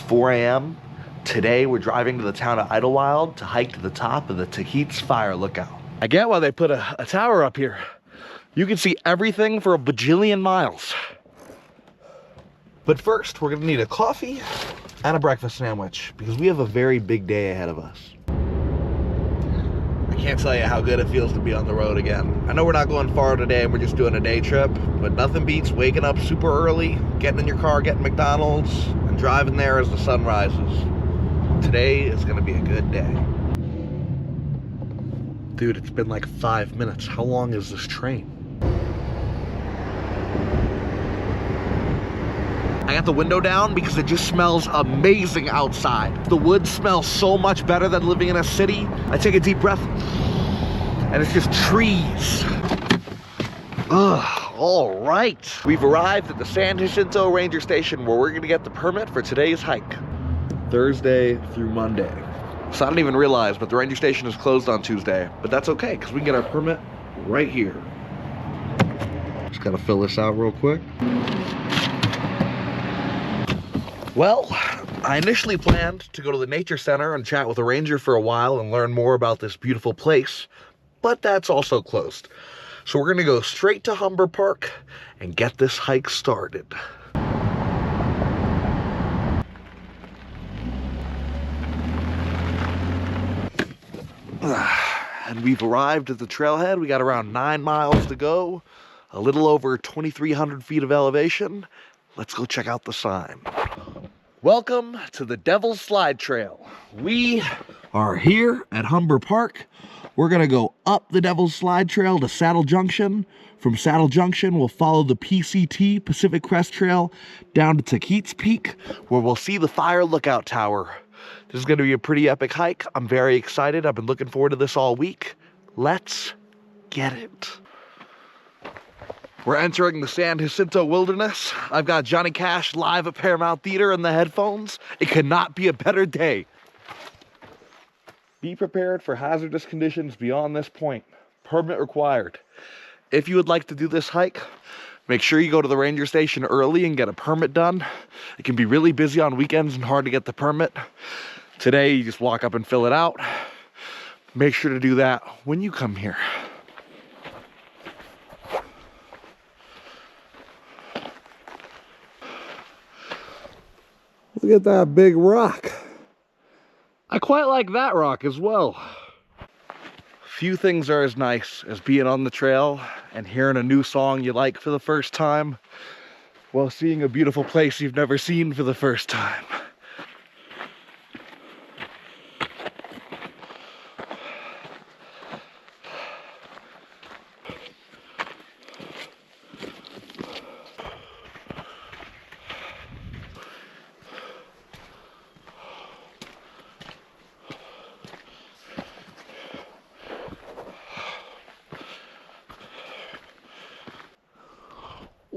4 a.m. Today we're driving to the town of Idyllwild to hike to the top of the Taquitz fire lookout. I get why they put a tower up here. You can see everything for a bajillion miles. But first, we're gonna need a coffee and a breakfast sandwich because we have a very big day ahead of us. I can't tell you how good it feels to be on the road again. I know we're not going far today and we're just doing a day trip, but nothing beats waking up super early, getting in your car, getting McDonald's, and driving there as the sun rises. Today is gonna be a good day. Dude, it's been like 5 minutes. How long is this train? I got the window down because it just smells amazing outside. The wood smells so much better than living in a city. I take a deep breath and it's just trees. Ugh, all right. We've arrived at the San Jacinto Ranger Station where we're gonna get the permit for today's hike. Thursday through Monday. So I didn't even realize, but the ranger station is closed on Tuesday, but that's okay because we can get our permit right here. Just gotta fill this out real quick. Well, I initially planned to go to the nature center and chat with a ranger for a while and learn more about this beautiful place, but that's also closed. So we're gonna go straight to Humber Park and get this hike started. And we've arrived at the trailhead. We got around 9 miles to go, a little over 2,300 feet of elevation. Let's go check out the sign. Welcome to the Devil's Slide Trail. We are here at Humber Park. We're gonna go up the Devil's Slide Trail to Saddle Junction. From Saddle Junction, we'll follow the PCT, Pacific Crest Trail, down to Taquitz Peak, where we'll see the Fire Lookout Tower. This is gonna be a pretty epic hike. I'm very excited. I've been looking forward to this all week. Let's get it. We're entering the San Jacinto Wilderness. I've got Johnny Cash live at Paramount Theater in the headphones. It could not be a better day. Be prepared for hazardous conditions beyond this point. Permit required. If you would like to do this hike, make sure you go to the ranger station early and get a permit done. It can be really busy on weekends and hard to get the permit. Today, you just walk up and fill it out. Make sure to do that when you come here. Look at that big rock. I quite like that rock as well. Few things are as nice as being on the trail and hearing a new song you like for the first time, while seeing a beautiful place you've never seen for the first time.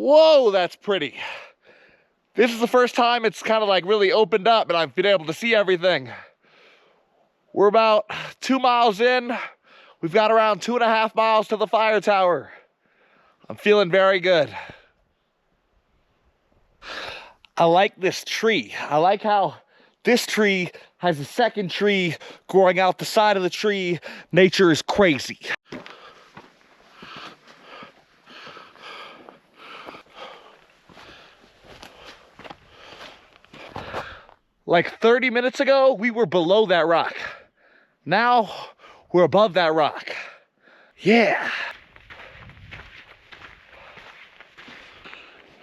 Whoa, that's pretty. This is the first time it's kind of like really opened up and I've been able to see everything. We're about 2 miles in. We've got around 2.5 miles to the fire tower. I'm feeling very good. I like this tree. I like how this tree has a second tree growing out the side of the tree. Nature is crazy. Like 30 minutes ago, we were below that rock. Now, we're above that rock. Yeah.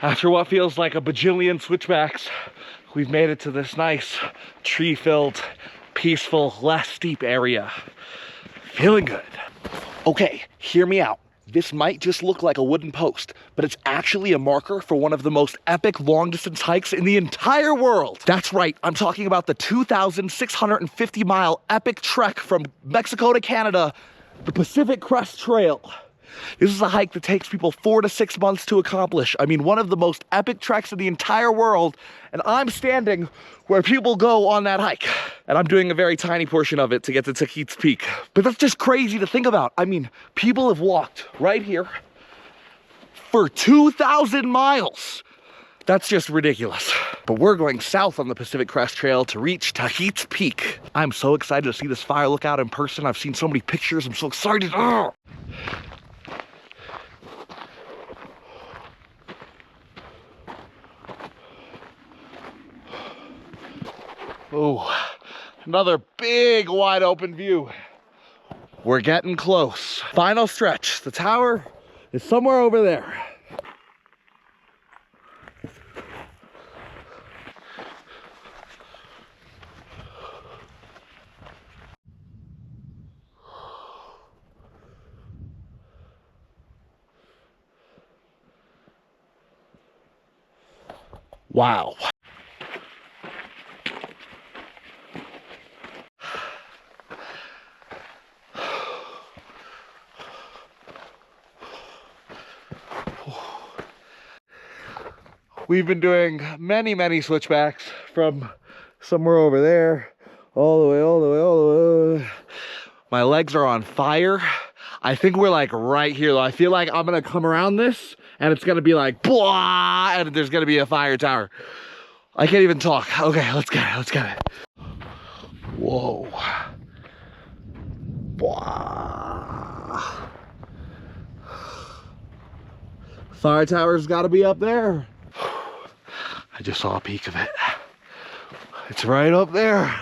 After what feels like a bajillion switchbacks, we've made it to this nice, tree-filled, peaceful, less steep area. Feeling good. Okay, hear me out. This might just look like a wooden post, but it's actually a marker for one of the most epic long-distance hikes in the entire world. That's right, I'm talking about the 2,650-mile epic trek from Mexico to Canada, the Pacific Crest Trail. This is a hike that takes people 4 to 6 months to accomplish. I mean, one of the most epic treks in the entire world, and I'm standing where people go on that hike. And I'm doing a very tiny portion of it to get to Taquitz Peak. But that's just crazy to think about. I mean, people have walked right here for 2,000 miles. That's just ridiculous. But we're going south on the Pacific Crest Trail to reach Taquitz Peak. I'm so excited to see this fire lookout in person. I've seen so many pictures. I'm so excited. Oh! Oh, another big wide open view. We're getting close. Final stretch. The tower is somewhere over there. Wow. We've been doing many switchbacks from somewhere over there, all the way. My legs are on fire. I think we're like right here though. I feel like I'm gonna come around this and it's gonna be like, blah, and there's gonna be a fire tower. I can't even talk. Okay, let's get it. Whoa. Blah. Fire tower's gotta be up there. I just saw a peek of it. It's right up there.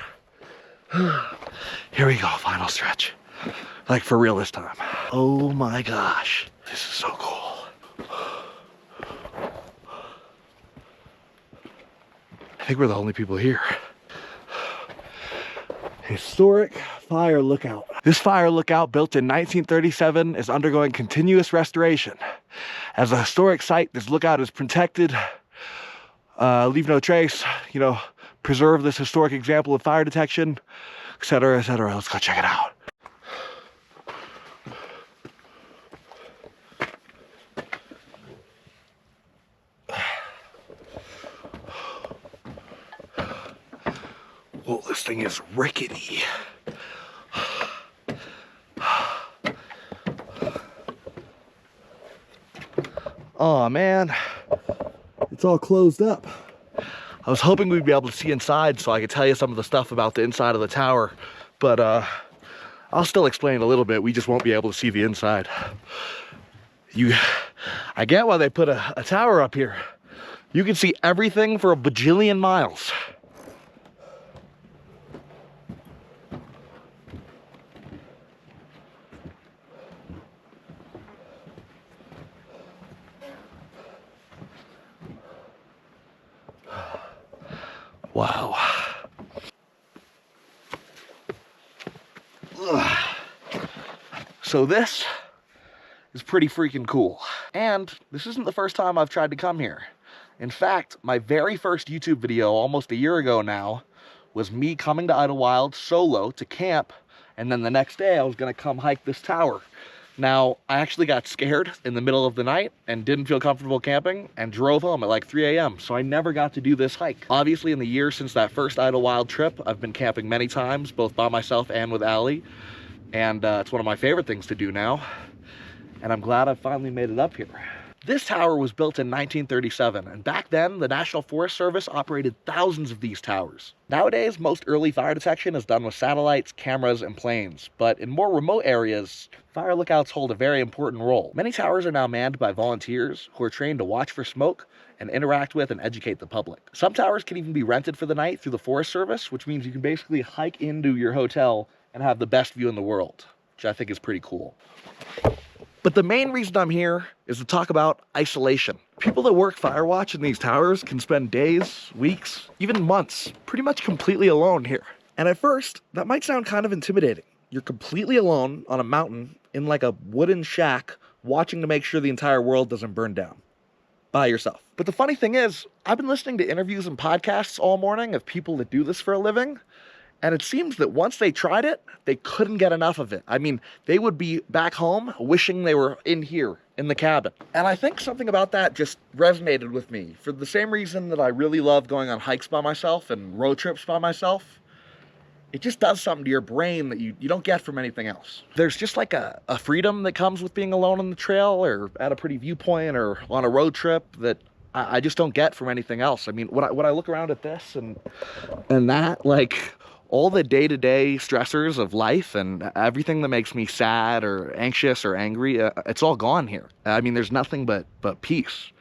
Here we go, final stretch. Like for real this time. Oh my gosh, this is so cool. I think we're the only people here. Historic fire lookout. This fire lookout, built in 1937, is undergoing continuous restoration. As a historic site, this lookout is protected. Leave no trace, you know, preserve this historic example of fire detection, etc., etc. Let's go check it out. Whoa, this thing is rickety. Oh man, it's all closed up. I was hoping we'd be able to see inside so I could tell you some of the stuff about the inside of the tower, but I'll still explain a little bit. We just won't be able to see the inside. I get why they put a tower up here. You can see everything for a bajillion miles. Wow. Ugh. So this is pretty freaking cool. And this isn't the first time I've tried to come here. In fact, my very first YouTube video almost a year ago now was me coming to Idyllwild solo to camp, and then the next day I was gonna come hike this tower. Now, I actually got scared in the middle of the night and didn't feel comfortable camping and drove home at like 3 a.m. So I never got to do this hike. Obviously, in the years since that first Idyllwild trip, I've been camping many times, both by myself and with Allie. And it's one of my favorite things to do now. And I'm glad I finally made it up here. This tower was built in 1937, and back then, the National Forest Service operated thousands of these towers. Nowadays, most early fire detection is done with satellites, cameras, and planes, but in more remote areas, fire lookouts hold a very important role. Many towers are now manned by volunteers who are trained to watch for smoke and interact with and educate the public. Some towers can even be rented for the night through the Forest Service, which means you can basically hike into your hotel and have the best view in the world, which I think is pretty cool. But the main reason I'm here is to talk about isolation. People that work fire watch in these towers can spend days, weeks, even months pretty much completely alone here. And at first, that might sound kind of intimidating. You're completely alone on a mountain in like a wooden shack watching to make sure the entire world doesn't burn down by yourself. But the funny thing is, I've been listening to interviews and podcasts all morning of people that do this for a living. And it seems that once they tried it, they couldn't get enough of it. I mean, they would be back home wishing they were in here, in the cabin. And I think something about that just resonated with me. For the same reason that I really love going on hikes by myself and road trips by myself, it just does something to your brain that you don't get from anything else. There's just like a freedom that comes with being alone on the trail or at a pretty viewpoint or on a road trip that I just don't get from anything else. I mean, when I look around at this and that, like, all the day-to-day stressors of life and everything that makes me sad or anxious or angry, it's all gone here. I mean, there's nothing but peace.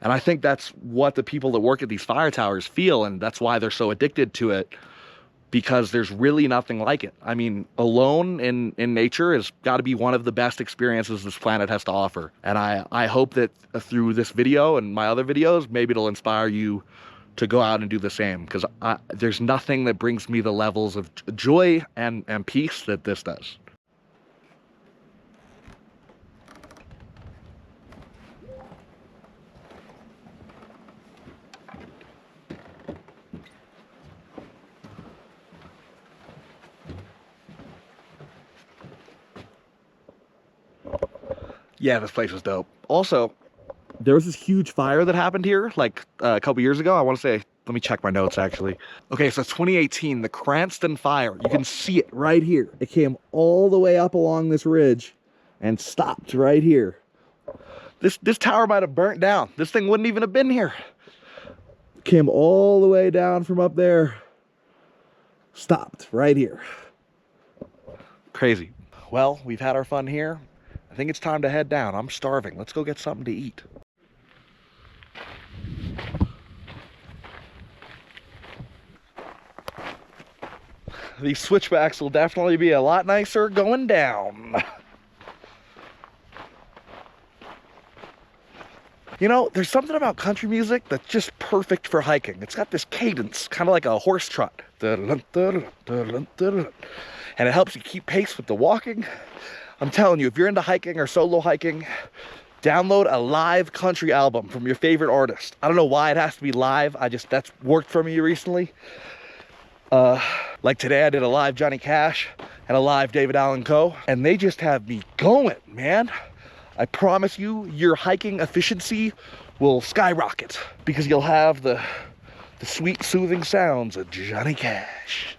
And I think that's what the people that work at these fire towers feel, and that's why they're so addicted to it, because there's really nothing like it. I mean, alone in nature has got to be one of the best experiences this planet has to offer. And I hope that through this video and my other videos, maybe it'll inspire you to go out and do the same, because there's nothing that brings me the levels of joy and peace that this does. Yeah, this place is dope. Also, there was this huge fire that happened here like a couple years ago. I want to say, let me check my notes actually. Okay, so it's 2018, the Cranston fire. You can see it right here. It came all the way up along this ridge and stopped right here. This tower might have burnt down. This thing wouldn't even have been here. Came all the way down from up there. Stopped right here. Crazy. Well, we've had our fun here. I think it's time to head down. I'm starving. Let's go get something to eat. These switchbacks will definitely be a lot nicer going down. You know, there's something about country music that's just perfect for hiking. It's got this cadence, kind of like a horse trot. And it helps you keep pace with the walking. I'm telling you, if you're into hiking or solo hiking, download a live country album from your favorite artist. I don't know why it has to be live. That's worked for me recently. Like today I did a live Johnny Cash and a live David Allan Coe, and they just have me going, man. I promise you, your hiking efficiency will skyrocket because you'll have the sweet, soothing sounds of Johnny Cash.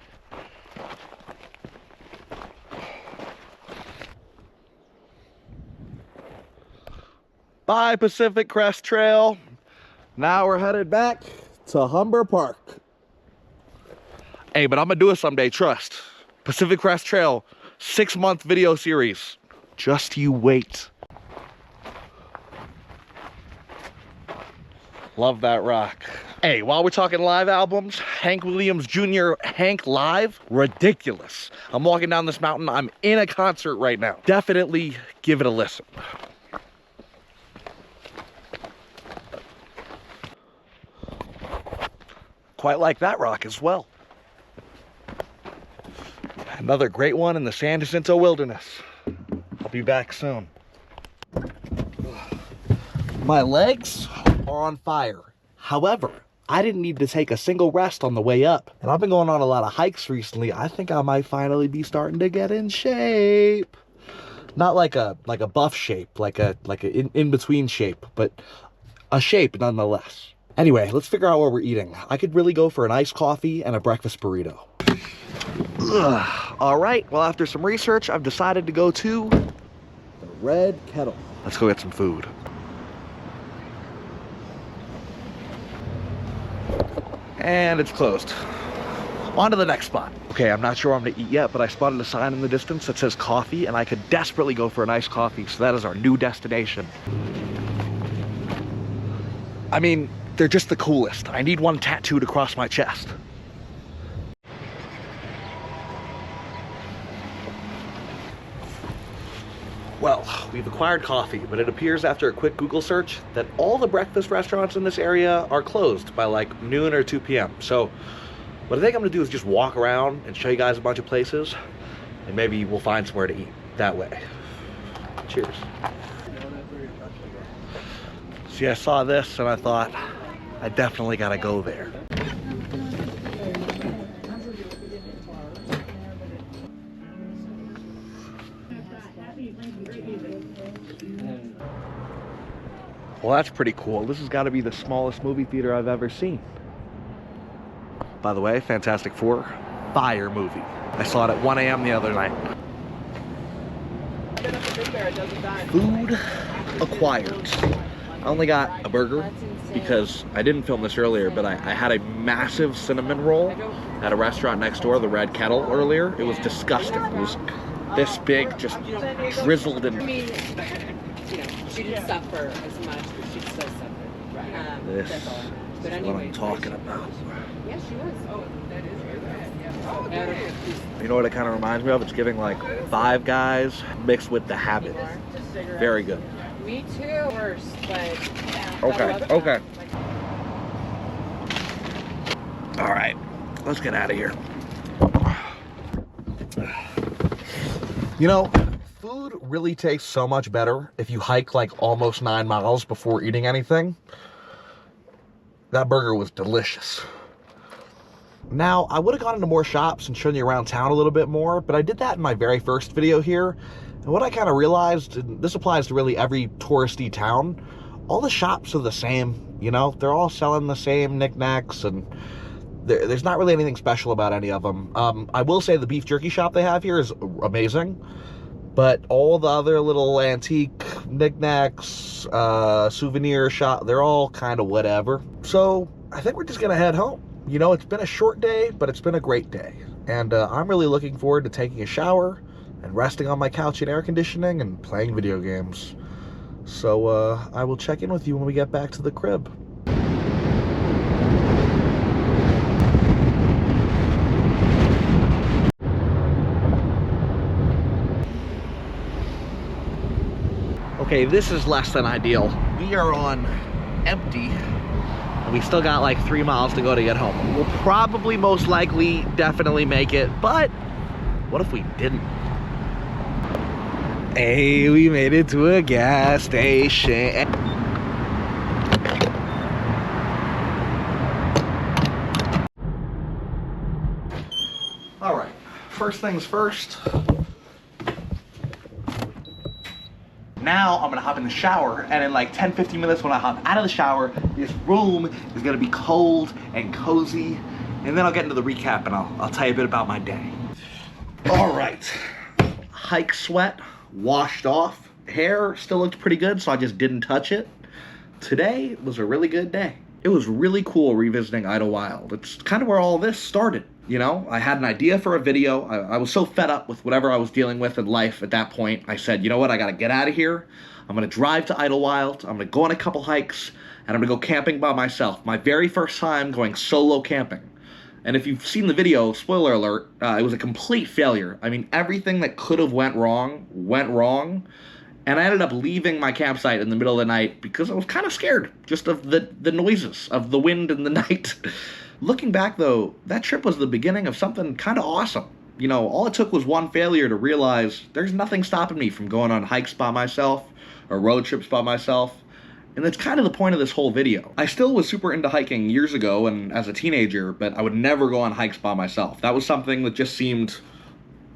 Bye, Pacific Crest Trail. Now we're headed back to Humber Park. Hey, but I'm gonna do it someday, trust. Pacific Crest Trail, 6-month video series. Just you wait. Love that rock. Hey, while we're talking live albums, Hank Williams Jr. Hank Live, ridiculous. I'm walking down this mountain, I'm in a concert right now. Definitely give it a listen. Quite like that rock as well. Another great one in the San Jacinto Wilderness. I'll be back soon. My legs are on fire. However, I didn't need to take a single rest on the way up. And I've been going on a lot of hikes recently. I think I might finally be starting to get in shape. Not like a buff shape, like a in-between shape, but a shape nonetheless. Anyway, let's figure out what we're eating. I could really go for an iced coffee and a breakfast burrito. Ugh. All right, well, after some research, I've decided to go to the Red Kettle. Let's go get some food. And it's closed. On to the next spot. Okay, I'm not sure what I'm gonna eat yet, but I spotted a sign in the distance that says coffee, and I could desperately go for an iced coffee, so that is our new destination. I mean, they're just the coolest. I need one tattooed across my chest. Well, we've acquired coffee, but it appears after a quick Google search that all the breakfast restaurants in this area are closed by like noon or 2 p.m. So what I think I'm gonna do is just walk around and show you guys a bunch of places, and maybe we'll find somewhere to eat that way. Cheers. See, I saw this and I thought, I definitely gotta go there. Well, that's pretty cool. This has got to be the smallest movie theater I've ever seen. By the way, Fantastic Four, fire movie. I saw it at 1 a.m. the other night. Food acquired. I only got a burger, because I didn't film this earlier, but I had a massive cinnamon roll at a restaurant next door, the Red Kettle, earlier. It was disgusting. It was this big, just drizzled in. I mean, she didn't suffer as much, but she still suffered. Right. This is what I'm talking about. Yeah, she was. Oh, that is You know what it kind of reminds me of? It's giving like Five Guys mixed with The Habit. Very good. Me too. Worse, but okay. All right, let's get out of here. You know, food really tastes so much better if you hike like almost 9 miles before eating anything. That burger was delicious. Now, I would have gone into more shops and shown you around town a little bit more, but I did that in my very first video here. And what I kind of realized, and this applies to really every touristy town, all the shops are the same, you know? They're all selling the same knickknacks, and there's not really anything special about any of them. I will say the beef jerky shop they have here is amazing, but all the other little antique knickknacks, souvenir shop, they're all kind of whatever. So I think we're just gonna head home. You know, it's been a short day, but it's been a great day. And I'm really looking forward to taking a shower and resting on my couch in air conditioning and playing video games. So I will check in with you when we get back to the crib. Okay, this is less than ideal. We are on empty. We still got like 3 miles to go to get home. We'll probably most likely definitely make it, but what if we didn't? Hey, we made it to a gas station. All right, first things first. Now I'm gonna hop in the shower, and in like 10-15 minutes when I hop out of the shower, this room is gonna be cold and cozy, and then I'll get into the recap and I'll tell you a bit about my day. All right, hike sweat washed off. Hair still looked pretty good, so I just didn't touch it. Today was a really good day. It was really cool revisiting Idyllwild. It's kind of where all this started. You know, I had an idea for a video. I was so fed up with whatever I was dealing with in life at that point. I said, you know what, I gotta get out of here. I'm gonna drive to Idyllwild. I'm gonna go on a couple hikes, and I'm gonna go camping by myself. My very first time going solo camping. And if you've seen the video, spoiler alert, it was a complete failure. I mean, everything that could have went wrong. And I ended up leaving my campsite in the middle of the night because I was kind of scared just of the noises, of the wind in the night. Looking back, though, that trip was the beginning of something kind of awesome. You know, all it took was one failure to realize there's nothing stopping me from going on hikes by myself or road trips by myself. And that's kind of the point of this whole video. I still was super into hiking years ago and as a teenager, but I would never go on hikes by myself. That was something that just seemed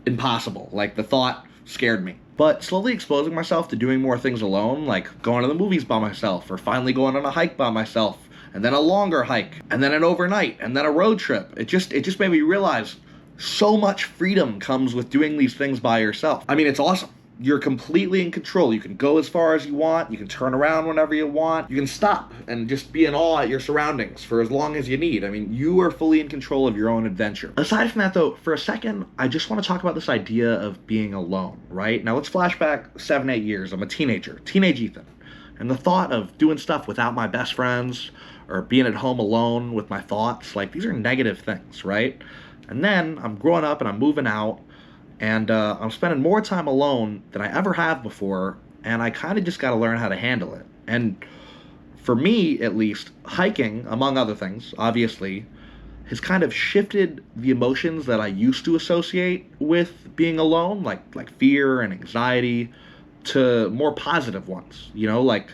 impossible. Like, the thought scared me. But slowly exposing myself to doing more things alone, like going to the movies by myself, or finally going on a hike by myself, and then a longer hike, and then an overnight, and then a road trip. It just made me realize so much freedom comes with doing these things by yourself. I mean, it's awesome. You're completely in control. You can go as far as you want. You can turn around whenever you want. You can stop and just be in awe at your surroundings for as long as you need. I mean, you are fully in control of your own adventure. Aside from that, though, for a second, I just want to talk about this idea of being alone, right? Now, let's flash back 7-8 years. I'm a teenager, teenage Ethan. And the thought of doing stuff without my best friends or being at home alone with my thoughts, like, these are negative things, right? And then I'm growing up and I'm moving out, and I'm spending more time alone than I ever have before, and I kind of just got to learn how to handle it. And for me, at least, hiking, among other things, obviously, has kind of shifted the emotions that I used to associate with being alone, like fear and anxiety, to more positive ones, you know, like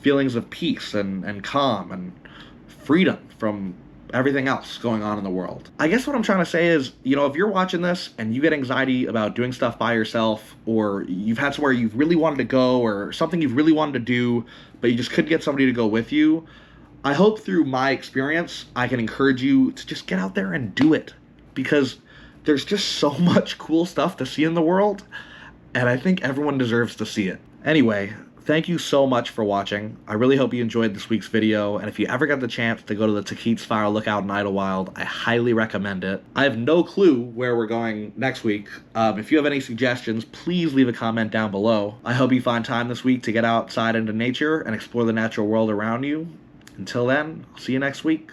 feelings of peace and calm and freedom from everything else going on in the world. I guess what I'm trying to say is, you know, if you're watching this and you get anxiety about doing stuff by yourself, or you've had somewhere you've really wanted to go, or something you've really wanted to do, but you just couldn't get somebody to go with you, I hope through my experience, I can encourage you to just get out there and do it, because there's just so much cool stuff to see in the world, and I think everyone deserves to see it. Anyway, Thank you so much for watching. I really hope you enjoyed this week's video, and if you ever get the chance to go to the Tahquitz Fire Lookout in Idyllwild, I highly recommend it. I have no clue where we're going next week. If you have any suggestions, please leave a comment down below. I hope you find time this week to get outside into nature and explore the natural world around you. Until then, I'll see you next week.